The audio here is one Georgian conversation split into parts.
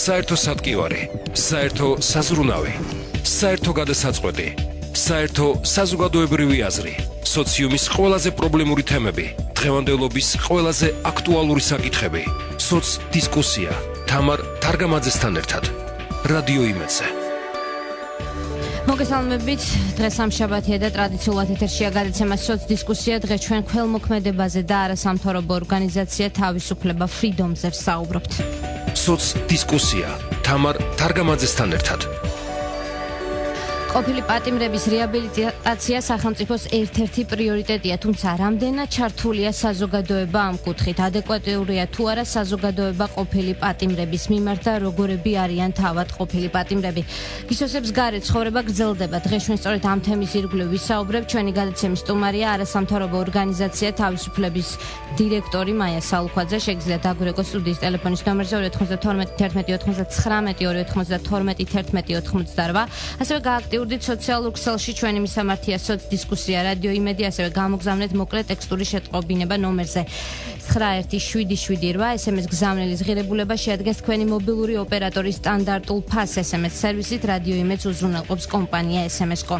საერთო სატკივარი, საერთო საზრუნავი, საერთო გადასაწყვეტი, საერთო საზოგადოებრივი აზრი, სოციუმის ყველაზე პრობლემური თემები, დღევანდელობის ყველაზე აქტუალური საკითხები, სოცდისკუსია, თამარ თარგამაძესთან ერთად. რადიო იმედზე. მოგესალმებით, დღეს სამშაბათია და ტრადიციულად ეთერშია გადაცემა სოცდისკუსია. დღეს ჩვენ ქველმოქმედებაზე და არასამთავრობო ორგანიზაცია თავისუფლება ფრიდომზე ვსაუბრობთ. სოცდისკუსია, თამარ თარგამაძესთან ერთად. ყოფილი პატიმრების რეაბილიტაცია სახელმწიფოს ერთ-ერთი პრიორიტეტია, თუმცა რამდენად ჩართულია საზოგადოება ამ კუთხით? ადეკვატურია თუ არა საზოგადოება ყოფილი პატიმრების მიმართ და როგორები არიან თავად ყოფილი პატიმრები? გისოსებს გარეთ ცხოვრება გრძელდება. დღეს ჩვენ სწორედ ამ თემის ირგვლივ ვისაუბრებთ. ჩვენი გადაცემის სტუმარია არასამთავრობო ორგანიზაცია თავისუფლების დირექტორი მაია სალუქვაძე. შეგიძლიათ დაგვირეკოთ სტუდიის ტელეფონის ნომერზე 292 11 99 292 11 88. ასევე გააქტიურდით სოციალურ ქსელში ჩვენი მისამართია სოცდისკუსია რადიო იმედი, ასევე გამოგზავნეთ მოკლე ტექსტური შეტყობინება ნომერზე 91778. SMS გზავნილის ღირებულება შეადგენს თქვენი მობილური ოპერატორის სტანდარტულ ფას SMS სერვისით. რადიო იმედს უზრუნველყოფს კომპანია SMS-Co.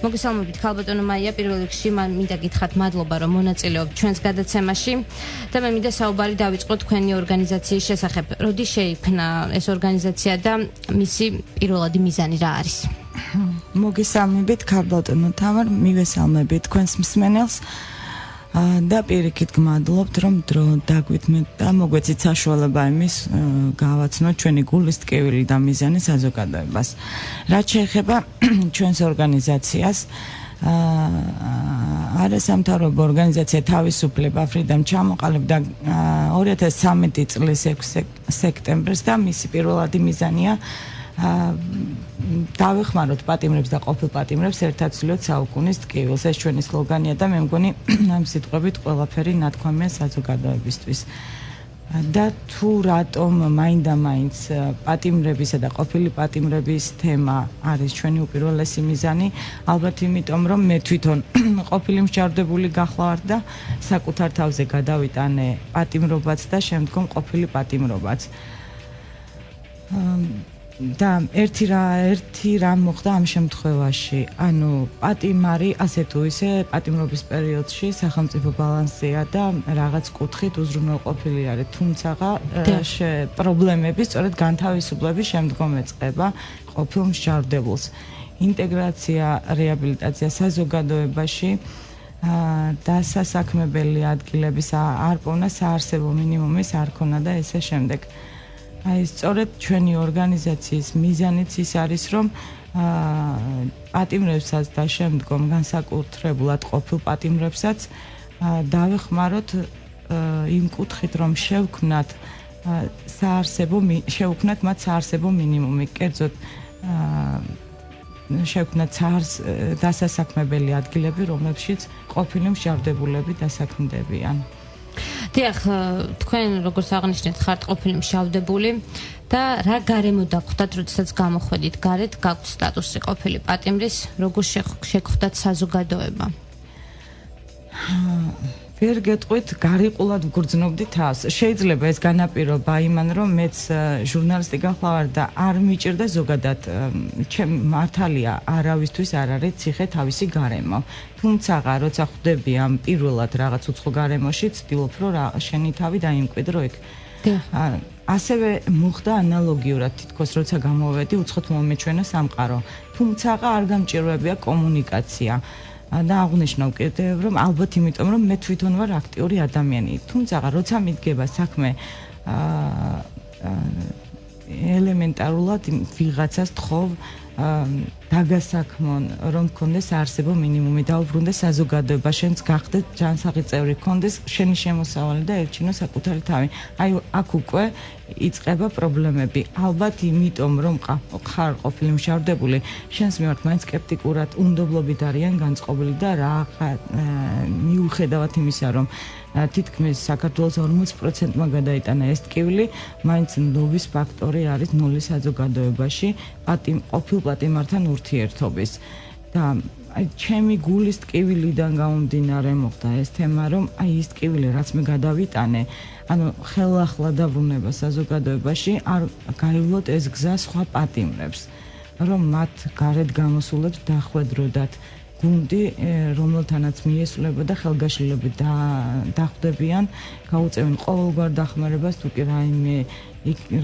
მოგესალმებით, ქალბატონო მაია, პირველ რიგში მინდა გითხრათ მადლობა, რომ მონაწილეობთ ჩვენს გადაცემაში და მე მინდა საუბარი დავიწყოთ თქვენი ორგანიზაციის შესახებ. როდის შეიქმნა ეს ორგანიზაცია და მისი პირველადი მიზანი რა არის? მოგესალმებით, ქალბატონო თამარ, მივესალმებით თქვენს მსმენელს და პირიქით გმადლობთ, რომ დრო დაგვითმეთ და მოგვეცით საშუალება იმის გავაცნოთ ჩვენი გულის ტკივილი და მიზანი საზოგადოებას. რაც შეეხება ჩვენს ორგანიზაციას, არასამთავრობო ორგანიზაცია თავისუფლება ფრიდომ ჩამოყალიბდა 2013 წლის 6 სექტემბერს და მისი პირველადი მიზანია დავეხმაროთ პატიმრებს და ყოფილ პატიმრებს ერთად ვცვლოთ საუკუნის ტკივილს. ეს ჩვენი სლოგანია და მე მგონი ამ სიტყვებით ყველაფერი ნათქვამია საზოგადოებისთვის. და თუ რატომ მაინდა-მაინც პატიმრებისა და ყოფილი პატიმრების თემა არის ჩვენი უპირველესი მიზანი? ალბათ იმიტომ, რომ მე თვითონ ყოფილი მსჯავრდებული გახლავარ და საკუთარ თავზე გადავიტანე პატიმრობაც და შემდგომ ყოფილი პატიმრობაც. და ერთი რამ მოხდა ამ შემთხვევაში. ანუ პატიმარი ასე თუ ისე პატიმრობის პერიოდში სახელმწიფო ბალანსია და რაღაც კუთხით უზრუნველყოფილი არის, თუმცა პრობლემები სწორედ განთავისუფლების შემდგომ ეწყება ყოფილ მსჯავრდებულს. ინტეგრაცია, რეაბილიტაცია საზოგადოებაში, დასასაქმებელი ადგილების არპოვნა, საარსებო მინიმუმის არქონა და ესე შემდეგ. აი სწორედ ჩვენი ორგანიზაციის მიზანიც ის არის, რომ პატიმრებსაც და შემდგომ განსაკუთრებულად ყოფილ პატიმრებსაც დავეხმაროთ იმ კუთხით, რომ შევქმნათ მათ საარსებო მინიმუმი, კერძოდ შევქმნათ დასასაქმებელი ადგილები, რომლებშიც ყოფილი მსჯავრდებულები დასაქმდებიან. დიახ, თქვენ როგორც აღნიშნეთ, ხართ ყოფილი მსჯავრდებული და რა გარემო დაგხვდათ, როდესაც გამოხვედით გარეთ, გაქვთ სტატუსი ყოფილი პატიმრის, როგორ შეგხვდათ საზოგადოება? ვერ გეტყვით, გარიყულად ვგრძნობდი თავს. შეიძლება ეს განაპირობა იმან, რომ მეც ჟურნალისტი გახლავარ და არ მიჭირდა ზოგადად მართალია არავისთვის არ არის ციხე თავისი გარემო. თუმცა როცა ხვდები ამ პირველად რაღაც უცხო გარემოში, ცდილობ რომ შენი თავი დაიმკვიდრო იქ. ასევე მოხდა ანალოგიურად, თითქოს როცა გამოვედი, უცხოთ მომეჩვენა სამყარო. თუმცა არ გამჭირვებია კომუნიკაცია. და აღნიშნავ კიდევ, რომ ალბათ იმიტომ, რომ მე თვითონ ვარ აქტიური ადამიანი. თუმცა როცა მიდგება საქმე ელემენტარულად ვიღაცას თხოვ დაგასაქმონ, რომ გქონდეს საარსებო მინიმუმი, დაუბრუნდეს საზოგადოება, შენც გახდე ჯანსაღი წევრი, გქონდეს შენი შემოსავალი და ერჩინო საკუთარი თავი. აი აქ უკვე იწყება პრობლემები. ალბათ იმიტომ, რომ ხარ ყოფილი მსჯავრდებული, შენს მიმართ მაინც სკეპტიკურად, უნდობლობით არიან განწყობილი და რა მიუხედავად იმისა, რომ თითქმის საქართველოს 40%-მა გადაიტანა ეს ტკივილი, მაინც ნოვის ფაქტორი არის ნული საზოგადოებაში ყოფილ პატიმართან ურთიერთობის. და ჩემი გულის ტკივილიდან გამომდინარე მოხდა ეს თემა, რომ ის ტკივილი რაც მე გადავიტანე, ანუ ხელახლა დაბრუნება საზოგადოებაში არ გაივლოთ ეს გზა სხვა პატიმრებს, რომ მათ გარეთ გამოსულებს დახვედროდათ გუნდი, რომელთანაც მიესწრებოდა ხელგაშლილები დახვდებიან, გაუწევენ ყოველგვარ დახმარებას, თუ კი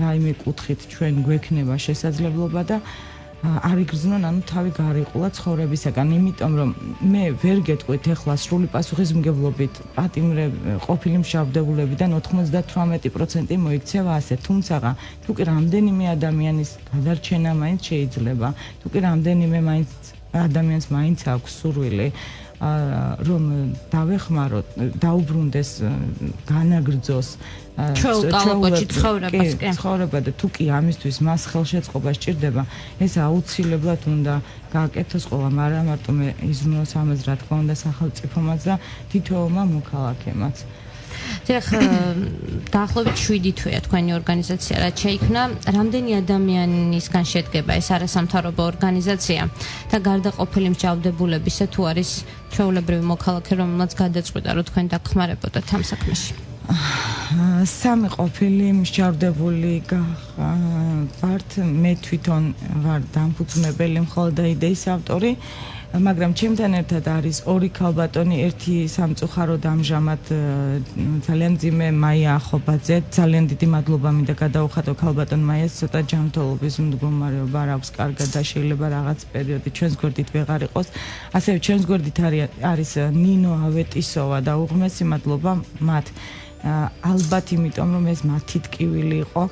რაიმე კუთხით ჩვენ გვექნება შესაძლებლობა და არ იგრძნონ, ანუ თავი გარიყულა ცხოვრებისაგან, იმიტომ რომ მე ვერ გეტყვით ეხლა სრული პასუხისმგებლობით ყოფილი მშავდებულებიდან 98% მოიქცევა ასე, თუმცა თუ კი რამდენიმე ადამიანის გადარჩენა მაინც შეიძლება, თუ კი რამდენიმე ადამიანს მაინც აქვს სურვილი რომ დავეხმაროთ, დაუბრუნდეს, განაგრძოს ჩვეულებაში ცხოვრება და თუ კი ამისთვის მას ხელშეწყობა სჭირდება, ეს აუცილებლად უნდა გააკეთოს ყველამ, არა მარტო მე იზრუნოს ამას, რა თქმა უნდა, სახელმწიფომაც და თითოეულმა მოქალაქემაც. დიახ, დაახლოებით 7 თვეა თქვენი ორგანიზაცია რაც შეიქმნა. რამდენი ადამიანისგან შედგება ეს არასამთავრობო ორგანიზაცია და გარდა ყოფილი მსჯავრდებულებისა თუ არის ჩვეულებრივი მოქალაქე, რომელმაც გადაწყვიტა, რომ თქვენ დაგხმარებოდათ ამ საქმეში? 3 ყოფილი მსჯავრდებული ვართ, მე თვითონ ვარ დამფუძნებელი მხოლოდ და იდეის ავტორი. მაგრამ ჩემთან ერთად არის 2 ქალბატონი, ერთი სამწუხაროდ ამჟამად ძალიან ძიმე მაია ახობაძე, ძალიან დიდი მადლობა მინდა გადაუხადო ქალბატონ მაიას, ცოტა ჯანმრთელობის მდგომარეობა არ აქვს კარგად და შეიძლება რაღაც პერიოდი ჩვენს გვერდით ვეღარ იყოს. ასევე ჩვენს გვერდით არის ნინო ავეტისოვა და უღმესი მადლობა მათ. ალბათ იმიტომ რომ ეს მათი ტკივილი იყო,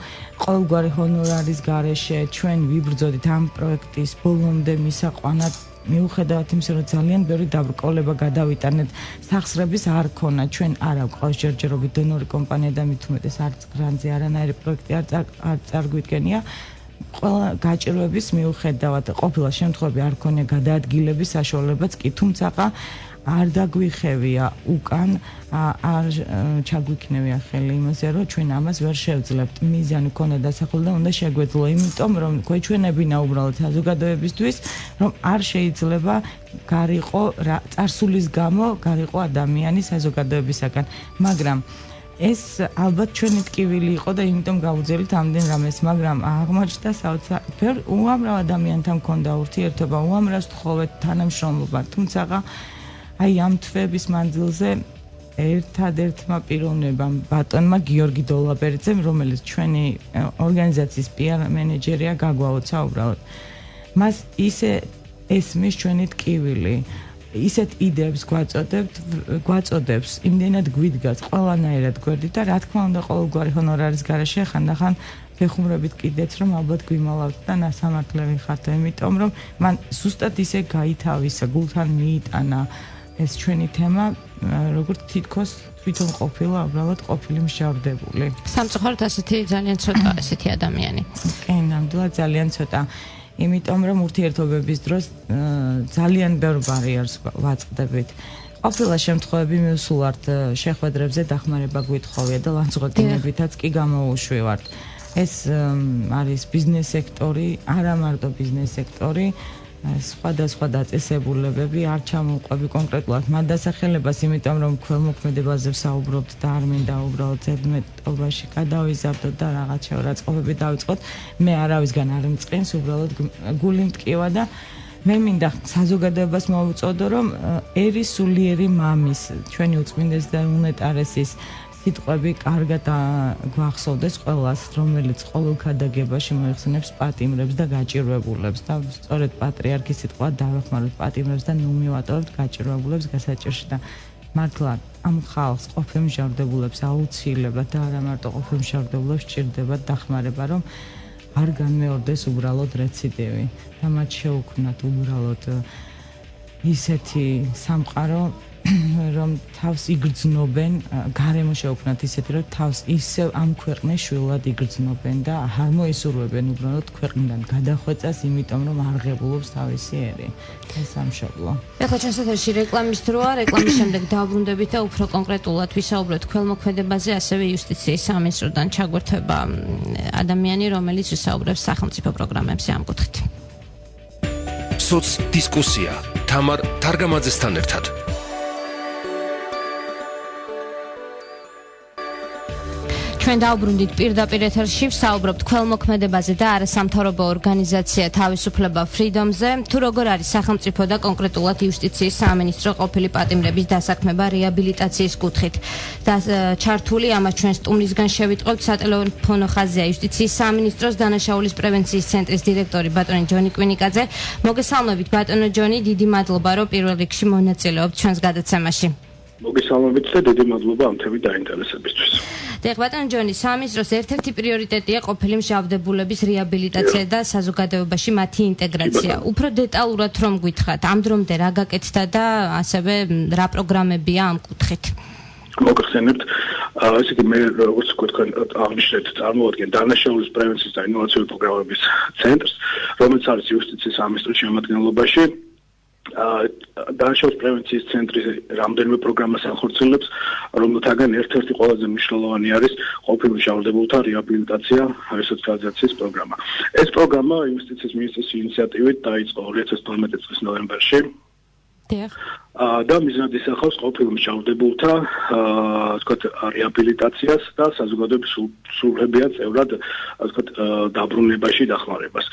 ყოველგვარი ჰონორარის გარეშე ჩვენ ვიბრძოდით ამ პროექტის ბოლომდე მისაყვანად. მიუხედავად იმისა, რომ ძალიან ბევრი დაბრკოლება გადავიტანეთ, სახსრების არ ქონა, ჩვენ არ აქვს ჯერჯერობით დონორი კომპანია და მით უმეტეს არც გრანტზე არანაირი პროექტი არ წარგვიდგენია. ყველა გაჭირვების მიუხედავად ყოფილა შემთხვევები არ ქონია გადაადგილების საშუალებაც კი, თუმცა არ დაგვიხევია უკან, არ ჩაგვიქნევია ხელი იმაზე, რომ ჩვენ ამას ვერ შევძლებთ. მიზანი ქონდა დასახული და უნდა შეგვეძლო, იმიტომ რომ გვეჩვენებინა უბრალოდ საზოგადოებისთვის, რომ არ შეიძლება გარიყო წარსულის გამო გარიყო ადამიანი საზოგადოებისაგან, მაგრამ ეს ალბათ ჩვენი ტკივილი იყო და იმიტომ გავუძელით ამდენ რამეს, მაგრამ აღმოჩნდა ბევრ უამრავ ადამიანთან მქონდა ურთიერთობა, უამრავ ვთხოვეთ თანამშრომლობა, თუმცა აი ამ თვეების მანძილზე ერთადერთმა პიროვნებამ ბატონმა გიორგი დოლაბერიძემ, რომელიც ჩვენი ორგანიზაციის PR მენეჯერია, გაგვაოცა უბრალოდ. მას ისე ესმის ჩვენი ტკივილი, ისეთ იდეებს გვაწოდებს, იმდენად გვიდგას ყველანაირად გვერდით და რა თქმა უნდა ყოველგვარი ჰონორარის გარეშე ხანდახან ვეხუმრებით კიდეც, რომ ალბათ გვიმალავთ და ნასამართლე ხართ, იმიტომ რომ მან ზუსტად ისე გაითავისა, გულთან მიიტანა ეს ჩვენი თემა, როგორც თითქოს თვითონ ყოფილა უბრალოდ ყოფილი მსჯავრდებული. სამწუხაროდ ასეთი ძალიან ცოტა ესეთი ადამიანი. კი, ნამდვილად ძალიან ცოტა. იმიტომ რომ ურთიერთობების დროს ძალიან ბევრ ბარიერს ვაწყდებით. ყოფილა შემთხვევები მივსულართ შეხვედრებზე დახმარება გვითხოვია და ლანცღოდინებითაც კი გამოუშვივართ. ეს არის ბიზნეს სექტორი, არა მარტო ბიზნეს სექტორი, სხვადასხვა დაწესებულებები, არ ჩამოვყვები კონკრეტულად მათ დასახელებას, იმიტომ რომ ქველმოქმედებაზე ვსაუბრობთ და არ მინდა უბრალოდ ზედმეტობაში გადავიზარდოთ და რაღაც შეურაცხყოფები დავიწყოთ. მე არავისგან არ მწყინს, უბრალოდ გული მტკივა და მე მინდა საზოგადოებას მოვუწოდო, რომ ერის სულიერი მამის, ჩვენი უწმინდეს და უნეტარესის სიტყვები კარგად გვახსოვდეს ყველას, რომელიც ყოველ ქადაგებაში მოიხსენებს პატიმრებს და გაჭირვებულებს და სწორედ პატრიარქის სიტყვა დავეხმაროთ პატიმრებს და ნუ მივატოვებთ გაჭირვებულებს გასაჭირში და მართლა ამ ხალხს ყოფილ მსჯავრდებულებს აუცილებლად და არა მარტო ყოფილ მსჯავრდებულებს სჭირდებათ დახმარება, რომ არ განმეორდეს უბრალოდ რეციდივი და მათ შეუქმნათ უბრალოდ ისეთი სამყარო, რომ თავს იგრძნობენ, გარემო შეუქმნათ ისეთი, რომ თავს ისევ ამ ქვეყნის შვილად იგრძნობენ და არ მოისურვებენ უბრალოდ ქვეყნიდან გადახვეწას, იმიტომ რომ არ ღებულობს თავისი ერი. ეს სამშობლო. ეხლა ჩვენს ეთერში რეკლამის დროა, რეკლამის შემდეგ დავბრუნდებით და უფრო კონკრეტულად ვისაუბროთ ქველმოქმედებაზე, ასევე იუსტიციის სამინისტროდან ჩაგვერთვება ადამიანი, რომელიც ვისაუბრებს სახელმწიფო პროგრამებზე ამ კუთხით. დისკუსია თამარ თარგამაძესთან ერთად. ჩვენ დავბრუნდით პირდაპირ ეთერში, ვსაუბრობთ ქველმოქმედებაზე და არასამთავრობო ორგანიზაცია თავისუფლება Freedom-ზე. თუ როგორ არის სახელმწიფო და კონკრეტულად იუსტიციის სამინისტრო ყოფილი პატიმრების დასაქმება რეაბილიტაციის კუთხით და ჩართული ამას ჩვენ სტუმრისგან შევიტყობთ სატელეფონო ხაზია იუსტიციის სამინისტროს დანაშაულის პრევენციის ცენტრის დირექტორი ბატონი ჯონი კვინიკაძე. მოგესალმებით ბატონო ჯონი, დიდი მადლობა რომ პირველ რიგში მონაწილეობთ ჩვენს გადაცემაში. მოგესალმებით და დიდი მადლობა ამ თემით დაინტერესებისთვის. ბატონ ჯონი, სამინისტროს ერთ-ერთი პრიორიტეტია ყოფილი მსჯავრდებულების რეაბილიტაცია და საზოგადოებაში მათი ინტეგრაცია. უფრო დეტალურად რომ გითხრათ, ამ დრომდე რა გაკეთდა და ასევე რა პროგრამებია ამ კუთხით? მოგახსენებთ, ესე იგი მე როგორც თქვენ აღნიშნეთ, წარმოადგენ დანაშაულის პრევენციის და ინოვაციური პროგრამების ცენტრს, რომელიც არის იუსტიციის სამინისტროს შემადგენლობაში. დანაშაულის პრევენციის ცენტრი რამდენიმე პროგრამას ახორციელებს, რომელთაგან ერთ-ერთი ყველაზე მნიშვნელოვანი არის ყოფილ მსჯავრდებულთა რეაბილიტაცია რესოციალიზაციის პროგრამა. ეს პროგრამა იუსტიციის მინისტრის ინიციატივით დაიწყო 2012 წლის ნოემბერში. და მიზნად ისახავს ყოფილ მსჯავრდებულთა რეაბილიტაციას და საზოგადოების სრულებიან წევრად დაბრუნებაში დახმარებას.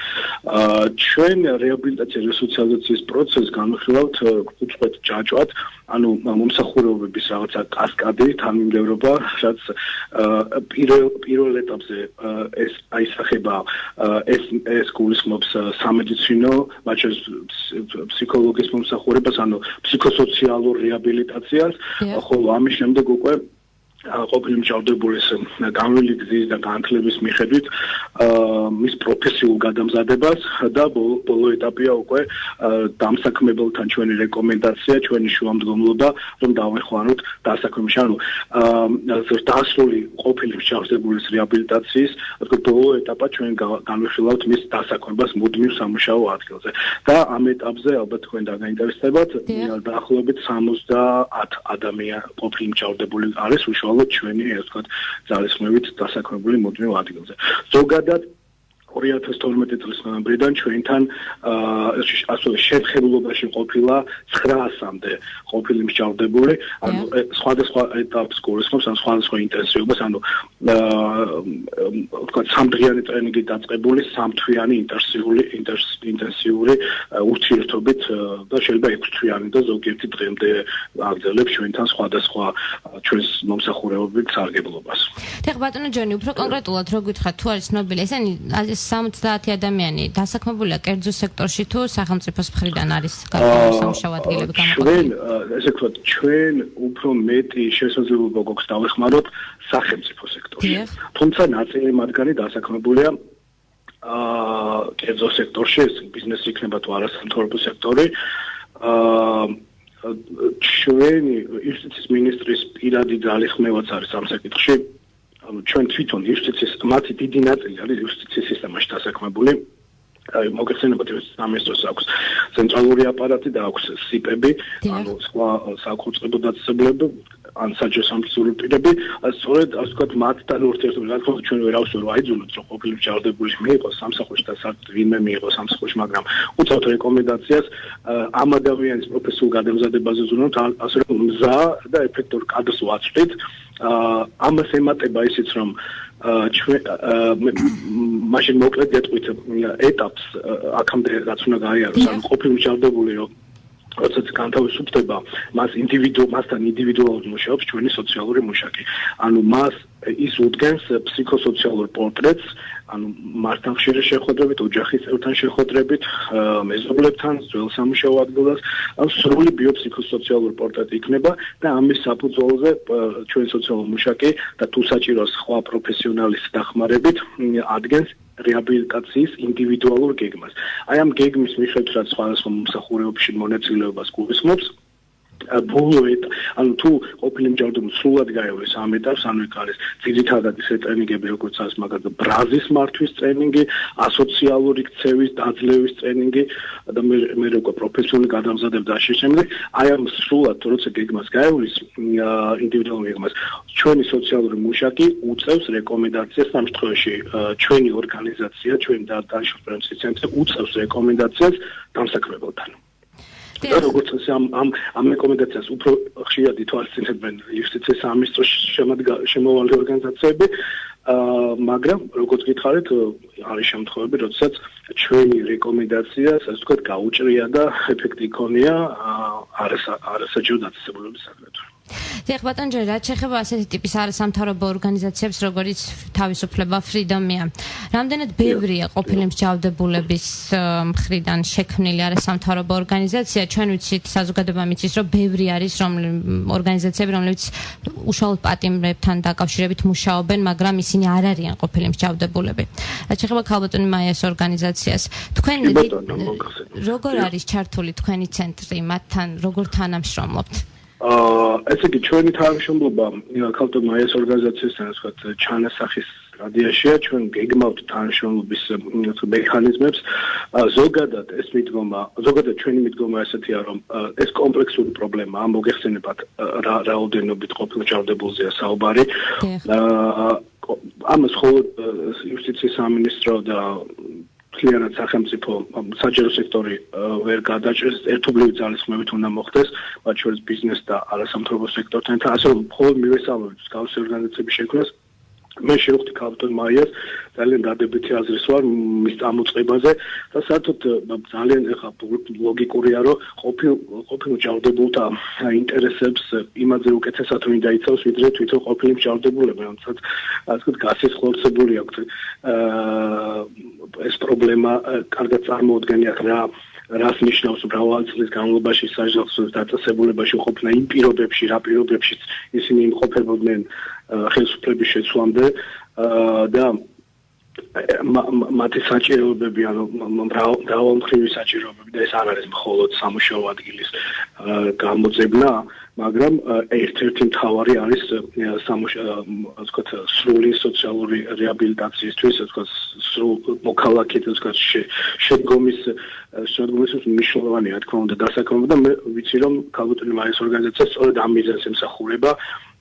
ჩვენ რეაბილიტაციის რესოციალიზაციის პროცესს განვიხილავთ უწყვეტ ჯაჭვად, ანუ მომსახურებების რაღაცა კასკადი, თანმიმდევრობა, რაც პირველ ეტაპზე ეს აისახება ეს გულისხმობს სამედიცინო, მათ შორის ფსიქოლოგის მომსახურებას, ანუ ფსიქოსოციალურ რეაბილიტაციას, ხოლო ამის შემდეგ უკვე ყოფილი მსჯავრდებულის განვლილი გზის და განათლების მიხედვით მის პროფესიულ გადამზადებას და ბოლო ეტაპია უკვე დამსაქმებელთან ჩვენი რეკომენდაცია, ჩვენი შუამდგომლობა, რომ დავეხმაროთ დასაქმებაში. ანუ დასრული ყოფილი მსჯავრდებულის რეაბილიტაციის ბოლო ეტაპად ჩვენ განვიხილავთ მის დასაქმებას მუდმივ სამუშაო ადგილზე. და ამ ეტაპზე ალბათ თქვენ დაგაინტერესდებათ, დაახლოებით 70 ადამიანი ყოფილი მსჯავრდებული არის უშუალოდ ჩვენი ძალისხმევით დასაქმებული მუდმივ ადგილზე. ზოგადად 2012 წლის ნოემბრიდან ჩვენთან ასევე შეთხებულობაში ყოფილა 900-მდე ყოფილი მსჯავრდებული, ანუ სხვადასხვა ეტაპს გულისხმობს, ან სხვადასხვა ინტენსივობას, ანუ სამდღიანი ტრენინგი დაწყებული, სამთვიანი ინტენსიური ურთიერთობით და შეიძლება 6-თვიანი და ზოგიერთი დღემდე აგრძელებს ჩვენთან სხვადასხვა ჩვენს მომსახურებებით სარგებლობას. ბატონო ჯონი, უფრო კონკრეტულად რო გითხრათ, თუ არის ცნობილი, ესენი 70 ადამიანი დასაქმებულია კერძო სექტორში თუ სახელმწიფოს მხრიდან არის სამუშაო ადგილები გამოყოფილი? ესე ვთქვათ, ჩვენ უფრო მეტი შესაძლებლობა გვაქვს დავეხმაროთ სახელმწიფო სექტორში. თუმცა ნაწილი მათგანი დასაქმებულია კერძო სექტორში, ეს ბიზნესი იქნება თუ არასამთავრობო სექტორი. ჩვენი იუსტიციის მინისტრის პირადი ძალისხმევაც არის ამ საკითხში. ჩვენ თვითონ იუსტიციის მათი დიდი ნაწილი არის იუსტიციის სისტემაში დასაქმებული. მოგეხსენებათ, სამინისტროს აქვს ცენტრალური აპარატი და აქვს სიპები, ანუ სხვა საკუთრებო დაწესებულება, ან საჯარო სამსახური პირები, სწორედ ასე ვთქვათ, მათთან ურთიერთობა, რა თქმა უნდა, ჩვენ ვერ ავსვრო აიძულოთ, რომ ყოფილი მსჯავრდებული მიიღოს სამსახურში და ვინმე მიიღოს სამსახურში, მაგრამ უწევთ რეკომენდაციას ამ ადამიანის პროფესიულ გადამზადებაზე ზრუნავთ, ასე რომ მზა და ეფექტურ კადრს ვაწყდით. ამას ემატება ისიც, რომ ჩვენ მაშინ მოკლედ გეტყვით ეტაპს აქამდე რაც უნდა გაიაროს, ანუ ყოფილი მსჯავრდებული რომ როდესაც განთავისუფლდება, მასთან ინდივიდუალურად მუშაობს ჩვენი სოციალური მუშაკი. ანუ მას ის უდგენს ფსიქოსოციალურ პორტრეტს, ანუ მასთან ხშირი შეხვედრებით, ოჯახის წევრთან შეხვედრებით, მეზობლებთან, ძველ სამუშაო ადგილას, ანუ სრული ბიოფსიქოსოციალური პორტრეტი იქნება და ამის საფუძველზე ჩვენი სოციალური მუშაკი და თუ საჭირო სხვა პროფესიონალის დახმარებით ადგენს რეაბილიტაციის ინდივიდუალურ გეგმას. აი ამ გეგმის მიხედვით, რაც სხვადასხვა მომსახურებებში მონაწილეობას გულისხმობს, ანუ თუ ყოფილი მსჯავრდებული სრულად გაევლეს ამ ეტაპს, ანუ იქ არის ძირითადად ისე ტრენინგები, როგორც არის მაგალითად ბრაზის მართვის ტრენინგი, ასოციალური ქცევის დაძლევის ტრენინგი და მე უკვე პროფესიული გადამზადება და ასე შემდეგ. აი ამ სრულად როცა გეგმას გაევლის, ინდივიდუალურ გეგმას, ჩვენი სოციალური მუშაკი უწევს რეკომენდაციას ამ შემთხვევაში ჩვენი ორგანიზაცია, ჩვენი დანიშნული პრინციპი ცენტრი უწევს რეკომენდაციას დამსაქმებელთან. და როგორც ასე ამ რეკომენდაციას უფრო ხშირად ითვალისწინებენ იუსტიციის სამინისტროს შემოვალი ორგანიზაციები, მაგრამ როგორც გითხარით, არის შემთხვევები, როდესაც ჩვენი რეკომენდაცია, ასე ვთქვათ, გაუჭრია და ეფექტი იქონია არასაჯარო დაწესებულების საკრებად. დიახ ბატონო ჯერ რაც შეეხება ასეთი ტიპის არასამთავრობო ორგანიზაციებს, როგორც თავისუფლება ფრიდომია. რამდენად ბევრია ყოფილი მსჯავრდებულების მხრიდან შექმნილი არასამთავრობო ორგანიზაცია? ჩვენ ვიცით, საზოგადოებამ იცის, რომ ბევრი არის ორგანიზაციები, რომლებიც უშუალოდ პატიმრებთან დაკავშირებით მუშაობენ, მაგრამ ისინი არ არიან ყოფილი მსჯავრდებულები. რაც შეეხება ქალბატონი მაიას ორგანიზაციას, თქვენ როგორ არის ჩართული თქვენი ცენტრი მათთან, როგორ თანამშრომლობთ? ესე იგი ჩვენი თანამშრომლობა ქალბატონ მაიას ორგანიზაციასთან ასე ჩანასახის სტადიაშია, ჩვენ გეგმავთ თანამშრომლობის მექანიზმებს. ზოგადად ჩვენი მიდგომა ესეთია, რომ ეს კომპლექსური პრობლემაა, მოგეხსენებათ რა რაოდენობით ყოფილ მსჯავრდებულზეა საუბარი. ამას მხოლოდ იუსტიციის სამინისტრო და მთლიანად სახელმწიფო საჯარო სექტორი ვერ გადაჭერს, ერთობლივი ძალისხმევით უნდა მოხდეს, მათ შორის ბიზნეს და არასამთავრობო სექტორთან, ასე რომ მხოლოდ მივესალმებით მსგავსი ორგანიზაციების შექმნას. მე შევხვდი ქალბატონ მაიას, ძალიან დადებითი აზრის ვარ მის წამოწყებაზე და საერთოდ ძალიან ეხა ლოგიკურია, რომ ყოფილ მსჯავრდებულთა ინტერესებს იმაზე უკეთესად უნდა იცავს, ვიდრე თვითონ ყოფილი მსჯავრდებულები, რომელსაც ასე ვთქვათ, გასიხლორცებული აქვთ ეს პრობლემა კარგად წარმოუდგენიათ რას ნიშნავს მრავალი წლის განმავლობაში საჯავხოს დაწესებულებაში ყოფნა იმ პირობებში, რა პირობებშიც ისინი იმყოფებოდნენ ხელისუფლების შეცვლამდე და მათი საჭიროებები, ანუ მრავალმხრივი საჭიროებები და ეს არ არის მხოლოდ სამუშაო ადგილის გამოძებნა, მაგრამ ერთ-ერთი მთავარი არის სრული სოციალური რეაბილიტაციისთვის, მოქალაქით შედგომის მნიშვნელოვანია, თქმა უნდა, დასაქმება და მე ვიცი, რომ ქალბატონი მაიას ორგანიზაცია სწორედ ამ მიზანს ემსახურება.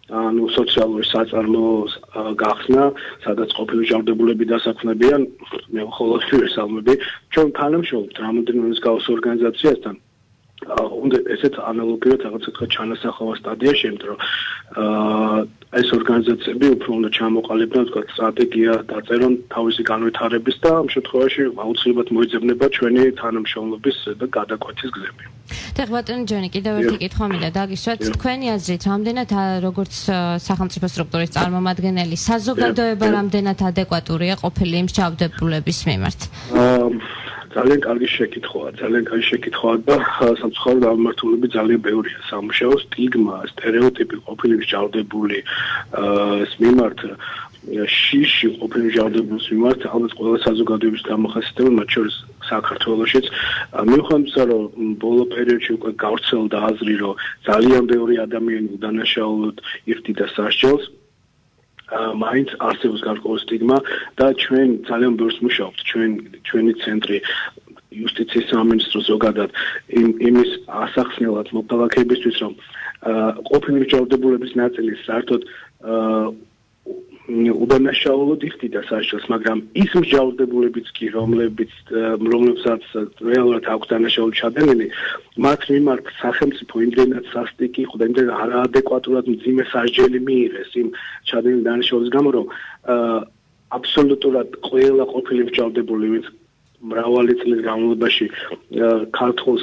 ანუ სოციალური საწარმოოს გახსნა, სადაც ყოფილი მსჯავრდებულები დასაქმებიან, მე მხოლოდ ვესალმები, ჩვენ თანამშრომლობთ რამოდენიმე მსგავს ორგანიზაციასთან. უნდა ესეც ანალოგიურად რაღაცა თქვა ჩანასახავა სტადიაში, იმიტომ რომ ეს ორგანიზაციები უფრო უნდა ჩამოყალიბდნენ, თქვა სტრატეგია დაწერონ თავისი განვითარების და ამ შემთხვევაში აუცილებლად მოიძებნება ჩვენი თანამშრომლობის და გადაკვეთის გზები. დიახ ბატონო ჯონი, კიდევ ერთი კითხვა მინდა დაგისვათ, თქვენი აზრით, რამდენად როგორც სახელმწიფო სტრუქტურის წარმომადგენელი, საზოგადოება რამდენად ადეკვატურია ყოფილი მსჯავრდებულების მიმართ? ძალიან კარგი შეკითხვაა და სამწუხაროდ ამმართველები ძალიან ბევრია სამუშაო, სტიგმა, სტერეოტიპი ყოფილი მსჯავრდებული მიმართ, შიში ყოფილი მსჯავრდებულის მიმართ, ალბათ ყველა საზოგადოების გამოხასიათებელ, მათ შორის საქართველოშიც. მიუხედავად იმისა, რომ ბოლო პერიოდში უკვე გავრცელდა აზრი, რომ ძალიან ბევრი ადამიანი უდანაშაულოდ იხდიდა სასჯელს, მაინც არსებობს გარკვეული სტიგმა და ჩვენ ძალიან ბევრს მუშაობთ, ჩვენი ცენტრი იუსტიციის სამინისტრო ზოგადად იმის ასახსნელად მოქალაქეებისთვის, რომ ყოფილი მსჯავრდებულების ნაწილი საერთოდ უდანაშაულოდ იხდიდა სასჯელს, მაგრამ ის მსჯავრდებულებიც კი, რომლებსაც რეალურად აქვს დანაშაული ჩადენილი, მათ მიმართ სახელმწიფო იმდენად სასტიკი იყო და იმდენად არაადეკვატურად მძიმე სასჯელი მიიღეს იმ ჩადენილი დანაშაულის გამო, რომ აბსოლუტურად ყველა ყოფილი მსჯავრდებული, ვინც მრავალი წლის განმავლობაში ქართულ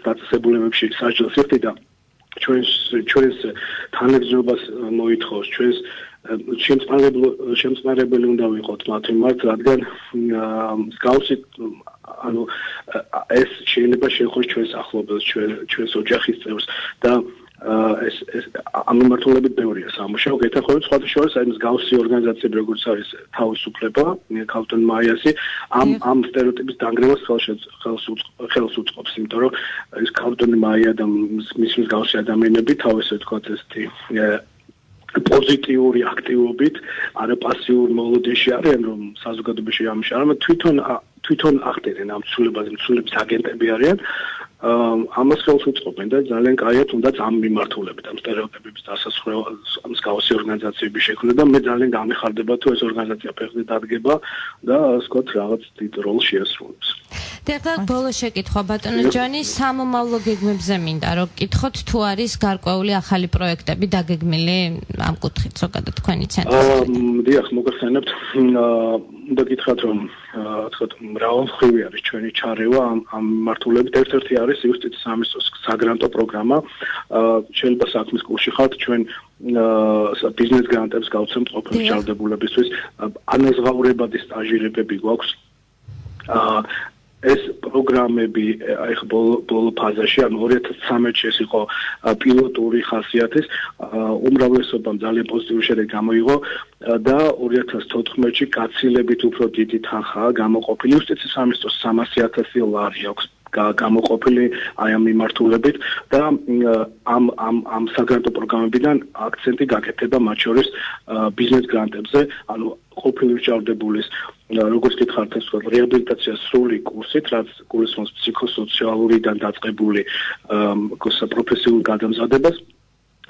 დაწესებულებებში სასჯელს იხდიდა, ჩვენს თანაგზნობას მოითხოვს, შემწყნარებელი უნდა ვიყოთ მათ მიმართ, რადგან მსგავსი ეს შეიძლება შეეხოს ჩვენს ახლობელს, ჩვენს ოჯახის წევრს და ეს ამ მიმართულებით ბევრია სამუშაო. გეთახმებით სხვათა შორის აი მსგავსი ორგანიზაციები როგორც არის თავისუფლება, ქალბატონ მაიასი ამ სტერეოტიპის დანგრევას ხელს უწყობს, იმიტომ რომ ეს ქალბატონი მაია და მის მსგავსი ადამიანები თავისი თქვათ ესეთი პოზიტიური აქტივობით, არა პასიური მოლოდინში არიან, რომ საზოგადოებაში ამიშა, არამედ თვითონ ახდენენ ამ ცვლილების აგენტები არიან. ამას ხელს უწყობენ და ძალიან კაია თუნდაც ამ მიმართულებით, ამ სტერეოტიპების დასასრულებლად მსგავსი ორგანიზაციების შექმნა და მე ძალიან გამიხარდება თუ ეს ორგანიზაცია ფეხზე დადგება და ასე ვთქვათ რაღაც დიდ როლს შეასრულებს. და ბოლოს შეკითხვა ბატონო ჯანი, სამომავლო გეგმებზე მინდა რომ გკითხოთ თუ არის გარკვეული ახალი პროექტები დაგეგმილი ამ კუთხით ზოგადად თქვენი ცენტრის. დიახ, მოგეხსენებთ, უნდა გითხრათ რომ თქვათ მრავალმხრივი არის ჩვენი ჩარევა ამ მიმართულებით. ერთ-ერთი არის იუსტიციის სამინისტროს საგრანტო პროგრამა. შეიძლება საქმის კურსში ხართ, ჩვენ ბიზნეს გრანტებს გავცემთ ყოფილი მშრალდებულებისთვის. ანაზღაურებადი სტაჟირებები გვაქვს. ეს პროგრამები აი ბოლო ფაზაში, ანუ 2013-ში ეს იყო პილოტური ხასიათის, უმრავლესობამ ძალიან პოზიტიური შედეგი გამოიღო და 2014-ში გაცილებით უფრო დიდი თანხაა გამოყოფილი. იუსტიციის სამინისტროს 300,000 ლარი აქვს გამოყოფილი აი ამ მიმართულებით და ამ საგრანტო პროგრამებიდან აქცენტი გაკეთება მათ შორის ბიზნეს გრანტებზე, ანუ ყოფილი მშრალდებულის როგორც გითხართ ეს რეაბილიტაცია სრული კურსით, რაც გულისხმობს ფსიქოსოციალურიდან დაწყებული პროფესიულ გადამზადებას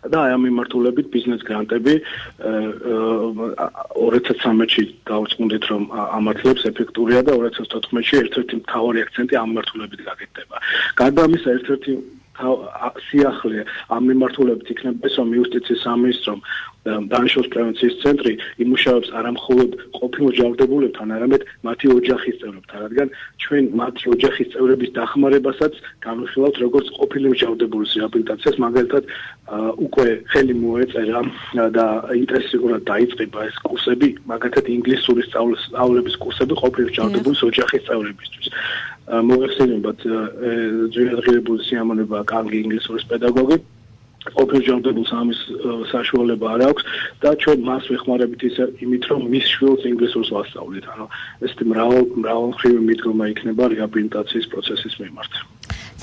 და აი ამ მიმართულებით ბიზნეს გრანტები 2013-ში დავწუნდით რომ ამართლებს ეფექტურია და 2014-ში ერთ-ერთი მთავარი აქცენტი ამ მიმართულებით გაკეთდება. გარდა ამისა ერთ-ერთი სიახლე ამ მიმართულებით იქნება ის, რომ იუსტიციის სამინისტრომ დანიშნულების პრევენციის ცენტრი იმუშავებს არა მხოლოდ ყოფილ ჯავრდებულებთან, არამედ მათი ოჯახის წევრებთან, რადგან ჩვენ მათი ოჯახის წევრების დახმარებასაც განვიხილავთ როგორც ყოფილი ჯავრდებულის რეაბილიტაციას, მაგალითად უკვე ხელი მოეწერა და ინტენსიურად დაიწყება ეს კურსები, მაგალითად ინგლისური სწავლების კურსები ყოფილი ჯავრდებულის ოჯახის წევრებისთვის. მოგეხსენებათ ძვირადღირებული სიამოვნება კარგი ინგლისურის პედაგოგი ყოფილ ჯავრდებულს ამის საშუალება არ აქვს და ჩვენ მას ვეხმარებით იმით რომ მის შვილს ინგლისურს ვასწავლით. ანუ ეს მრავალმხრივი მიდგომა იქნება რეაბილიტაციის პროცესის მიმართ.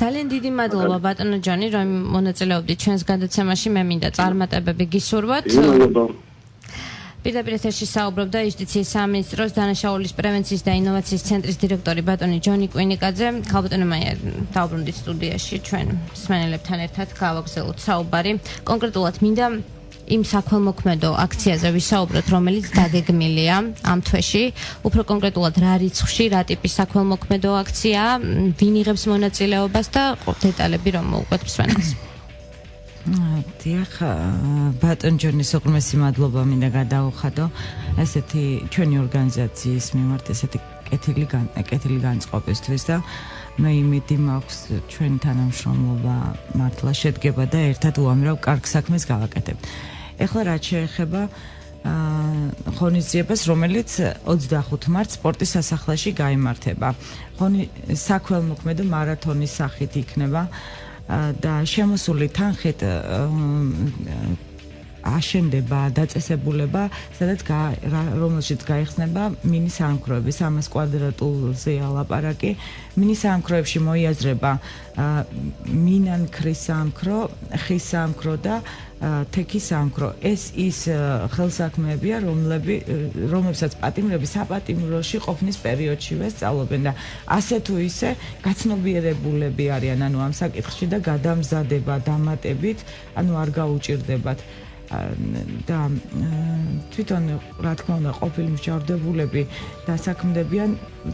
ძალიან დიდი მადლობა ბატონო ჯანი, რომ მონაწილეობდით ჩვენს გადაცემაში. მე მინდა წარმატებები გისურვოთ. პირდაპირ ეთერში საუბრობდა იუსტიციის სამინისტროს დანაშაულის პრევენციის და ინოვაციის ცენტრის დირექტორი ბატონი ჯონი კვინიკაძე. ქალბატონო მაია დაუბრუნდით სტუდიაში, ჩვენ მსმენელებთან ერთად გავაგზავნოთ საუბარი. კონკრეტულად მინდა იმ საქველმოქმედო აქციაზე ვისაუბროთ, რომელიც დაგეგმილია ამ თვეში. უფრო კონკრეტულად რა რიცხვში, რა ტიპის საქველმოქმედო აქციაა, ვინ იღებს მონაწილეობას და დეტალები რომ მოუყვეთ მსმენელს. დიახ, ბატონ ჯონის უღრმესი მადლობა მინდა გადაუხადო ესეთი ჩვენი ორგანიზაციის მიმართ ესეთი კეთილი განწყობისთვის და მე იმედი მაქვს ჩვენი თანამშრომლობა მართლა შედგება და ერთად უამრავ კარგ საქმეს გავაკეთებთ. ეხლა რაც შეეხება ღონისძიებას, რომელიც 25 მარტს სპორტის სასახლეში გაიმართება. საქველმოქმედო მარათონის სახით იქნება და შემოსული თანხით აშენდება დაწესებულება, სადაც რომელშიც გაიხსნება მინის სამქმროები, 300 კვადრატულზეა ლაპარაკი. მინის სამქმროებში მოიაზრება მინანქრის სამქმრო, ხის სამქმრო და თექის სამქმრო. ეს ის ხელსაქმეებია, რომლებსაც პატიმრები საპატიმროში ყოფნის პერიოდშივე სწავლობენ და ასე თუ ისე გაცნობიერებულები არიან ანუ ამ საკითხში და გადამზადება დამატებით, ანუ არ გაუჭირდებათ. და თვითონ რა თქმა უნდა ყოფილი მსჯავრდებულები დასაქმდებიან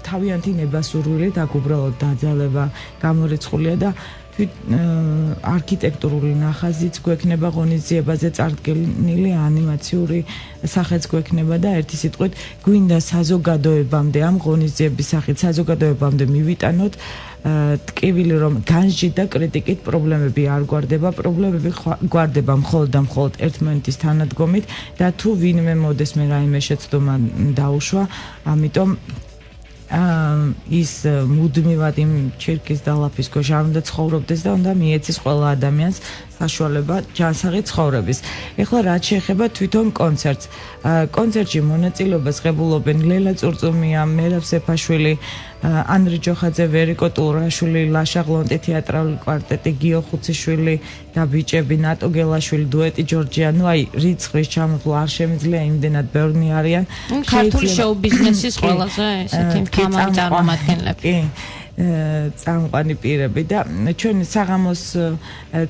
თავიანთი ნებასურვილით, აქ უბრალოდ დაძალება გამორიცხულია და არქიტექტურული ნახაზიც გვექნება ღონისძიებაზე წარდგენილი ანიმაციური სახეც გვექნება და ერთი სიტყვით გვინდა საზოგადოებამდე ამ ღონისძიების სახით საზოგადოებამდე მივიტანოთ ტკივილი რომ განსჯით და კრიტიკით პრობლემები არ გვარდება, პრობლემები გვარდება მხოლოდ და მხოლოდ ერთმანეთის თანადგომით და თუ ვინმე მოდეს მე რაიმე შეცდომა დაუშვა, ამიტომ ის მუდმივად იმ ჩირკის დალაფის ქვეშ არ უნდა ცხოვრობდეს და უნდა მიეცეს ყველა ადამიანს საშუალება ჯანსაღი ცხოვრების. ეხლა რაც შეეხება თვითონ კონცერტს. კონცერტში მონაწილეობას ღებულობენ ლელა წურწუმია, მერაბ სეფაშვილი, ანდრე ჯოხაძე, ვერიკო ტურაშვილი, ლაშა ღლონტი თეატრალური კვარტეტი, გიო ხუციშვილი და ბიჭები, ნატო გელაშვილი, დუეტი ჯორჯია. ნუ აი რიცხვის ჩამოთვლა არ შემიძლია, იმდენად ბევრი არიან. ქართული შოუ ბიზნესის ყველაზე ესეთი მთავარი წარმომადგენლები. კი. წამყვანი პირები და ჩვენი საღამოს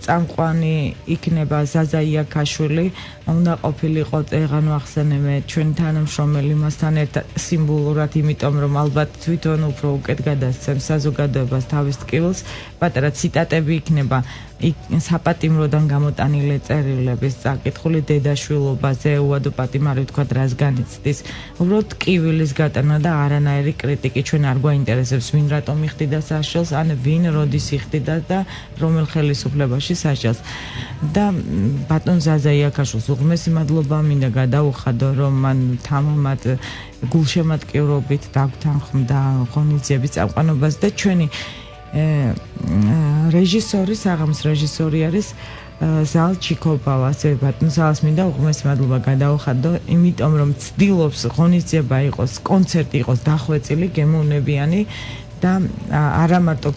წამყვანი იქნება ზაზა იაკაშვილი, უნდა ყოფილიყო ეღან ვახსენებთ ჩვენი თანამშრომელი მასთან ერთად სიმბოლურად, იმიტომ რომ ალბათ თვითონ უფრო უკეთ გადასცემს საზოგადოებას თავის ტკივილს. პატარა ციტატები იქნება საპატიმროდან გამოტანილი წერილების წაკითხული დედაშვილობაზე, უადო პატიმარი ვთქვათ, რას განიცდის. უბრალოდ ტკივილის გატანა და არანაირი კრიტიკი ჩვენ არ გვაინტერესებს, ვინ რატომ იხდიდა საშილს, ან ვინ როდის იხდიდა და რომელ ხელისუფლებაში საშილს. და ბატონ ზაზა იაკაშვილს უღმესი მადლობა მინდა გადაუხადო, რომ მან თამამად გულშემატკივრობით დაგთანხმდა ღონისძიების წამყვანობას და ჩვენი რეჟისორი, საღამოს რეჟისორი არის ზალ ჩიკოპავა, ასე ბატონ ზალს მინდა უღმესი მადლობა გადაუხადო, იმიტომ რომ ცდილობს ღონისძიება იყოს, კონცერტი იყოს დახვეწილი, გემოვნებიანი და არა მარტო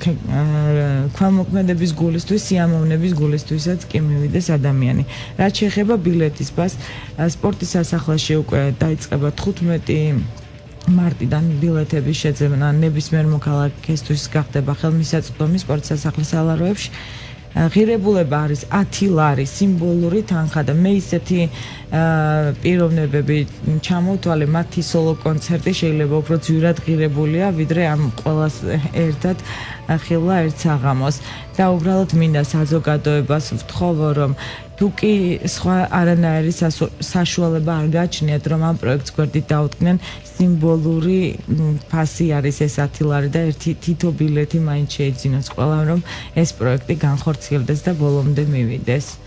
ქველმოქმედების გულისთვის, სიამოვნების გულისთვისაც კი მივიდეს ადამიანი. რაც შეეხება ბილეთის პას, სპორტის სასახლეში უკვე დაიწყება 15 მარტიდან ბილეთების შეძენა ნებისმიერ მოქალაქესთვის გახდება ხელმისაწვდომი სპორტის სასახლის სალაროებში. ღირებულება არის 10 ლარი სიმბოლური თანხა და მე ისეთი პიროვნებები ჩამოვთვალე, მათი სოლო კონცერტი შეიძლება უფრო ძვირად ღირებულია, ვიდრე ამ ყველას ერთად ხილვა ერთ საღამოს. და უბრალოდ მინდა საზოგადოებას ვთხოვო, რომ თუ კი სხვა არანაირი საშუალება არ გააჩნიათ, რომ ამ პროექტს გვერდით დაუდგნენ, სიმბოლური ფასი არის ეს 10 ლარი და ერთი თითო ბილეთი მაინც შეიძინოს ყველამ, რომ ეს პროექტი განხორციელდეს და ბოლომდე მივიდეს.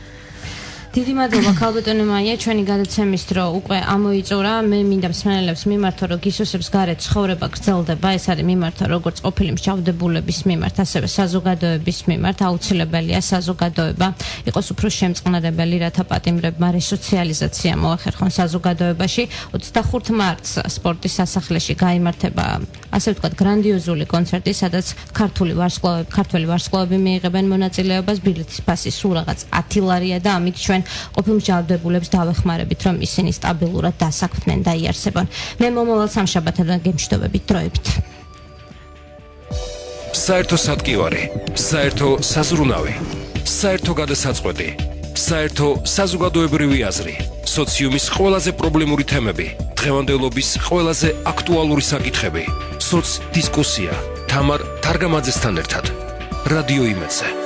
დიდი მადლობა ქალბატონო მაია, ჩვენი გადაცემის დრო უკვე ამოიწურა. მე მინდა მსმენელებს მიმართო, რომ გისოსებს გარეთ ცხოვრება გრძელდება. ეს არის მიმართო როგორც ყოფილი მსჯავრდებულების მიმართ, ასევე საზოგადოების მიმართ. აუცილებელია საზოგადოება იყოს უფრო შემწყნარებელი, რათა პატიმრებმა რესოციალიზაცია მოახერხონ საზოგადოებაში. 25 მარტს სპორტის სასახლეში გაიმართება, ასე ვთქვათ, გრანდიოზული კონცერტი, სადაც ქართული ვარსკვლავები მიიღებენ მონაწილეობას. ბილეთის ფასი სულ რაღაც 10 ლარია და ამით ჩვენ ყოფილ მსჯავრდებულებს დავეხმარებით, რომ ისინი სტაბილურად დასაქმდნენ და იარსებონ. მე მომავალ სამშაბათიდან გემშვიდობებით დროებით. საერთო სატკივარი, საერთო საზრუნავი, საერთო გადასაწყვეტი, საერთო საზოგადოებრივი აზრი, სოციუმის ყველაზე პრობლემური თემები, დღევანდელობის ყველაზე აქტუალური საკითხები, სოცდისკუსია, თამარ თარგამაძესთან ერთად. რადიო იმედზე.